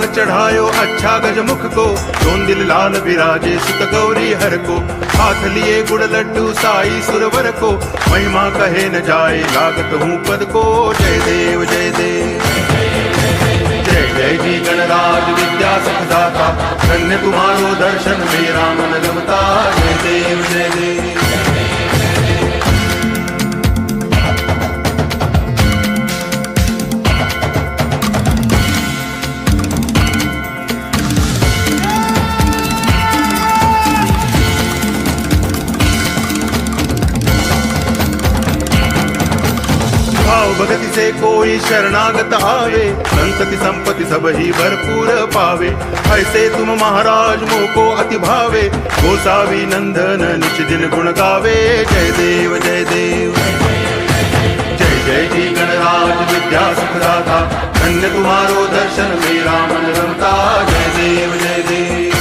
चढ़ायो अच्छा गजमुख को, दोन दिल लाल विराजे सुत गौरी हर को। हाथ लिए गुड़ लड्डू साई सुरवर को, महिमा कहे न जाए लागत हूँ पद को। जय देव जय देव जय जय जी गणराज विद्या सुखदाता, धन्य तुम्हारो दर्शन मेरा मन रमता। जय देव जय देव भगति से कोई शरणागत आवे, संतति संपत्ति सब ही भरपूर पावे। ऐसे तुम महाराज मोको अति भावे, गोसावी नंदन निच दिन गुण गावे। जय देव जय देव जय जय जी गणराज विद्या सुखदाता, धन्य तुम्हारो दर्शन मेरा मन रमता। जय देव जय देव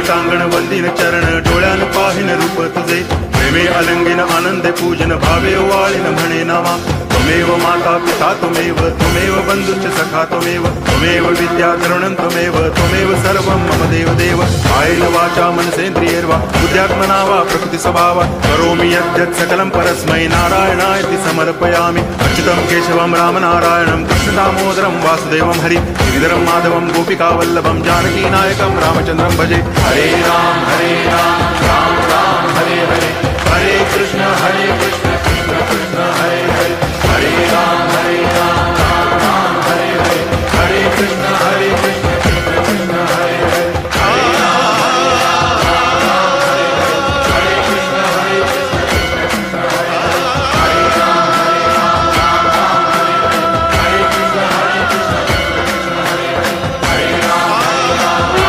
टांगण वंदिन चरण, डोळ्यान पाहिन रूप तुझे। प्रेमे अलंगिन आनंद पूजन, भावे वाळिन म्हणे नावा। त्वमेव माता पिता त्वमेव, त्वमेव बंधुश्च सखा त्वमेव। त्वमेव विद्या तरुणं त्वमेव, त्वमेव सर्वं मम देव देव। कायेन वाचा मनसेन्द्रियैर्वा बुद्ध्यात्मना वा प्रकृति स्वभावा, करोमि यद्यत् सकलं परस्मै नारायणायति समर्पयामि। अच्युतं केशवं रामनारायणं कृष्ण दामोदरं वासुदेवं हरि, गिरिधरं माधवं गोपिकावल्लभं जानकी नायकं रामचन्द्रं भजे। हरे राम राम राम हरे हरे, हरे कृष्ण कृष्ण कृष्ण हरे हरे। हरे राम राम राम हरे हरे, हरे कृष्ण कृष्ण कृष्ण हरे हरे। हरे राम राम हरे हरे, हरे कृष्ण कृष्ण हरे हरे। हरे राम राम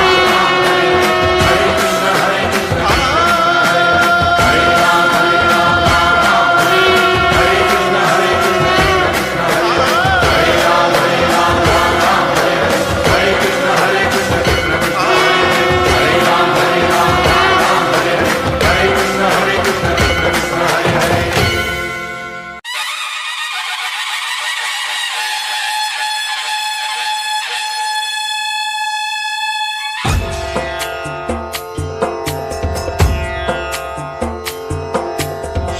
हरे हरे, हरे कृष्ण कृष्ण हरे हरे। हरे राम राम हरे हरे, हरे कृष्ण कृष्ण हरे हरे। हरे राम राम हरे हरे, हरे कृष्ण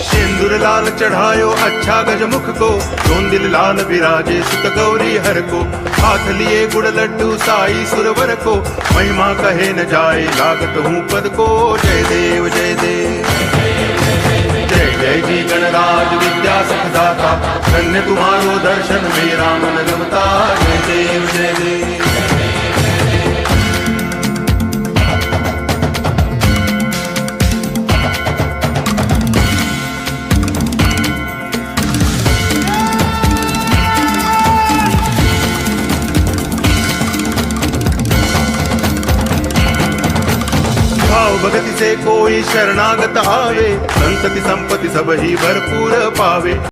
सिंदूर लाल चढ़ायो अच्छा गजमुख को, दोन दिल लाल विराजे सुत गौरी हर को। हाथ लिए गुड़ लड्डू साई सुरवर को, महिमा कहे न जाए लागत हूँ पद को। जय देव जय देव जय जय जी गणराज विद्या सुखदाता, धन्य तुम्हारो दर्शन मेरा मन रमता। जय देव जय देव भगति से कोई शरणागत आवे, संतति संपत्ति सब ही भरपूर पावे।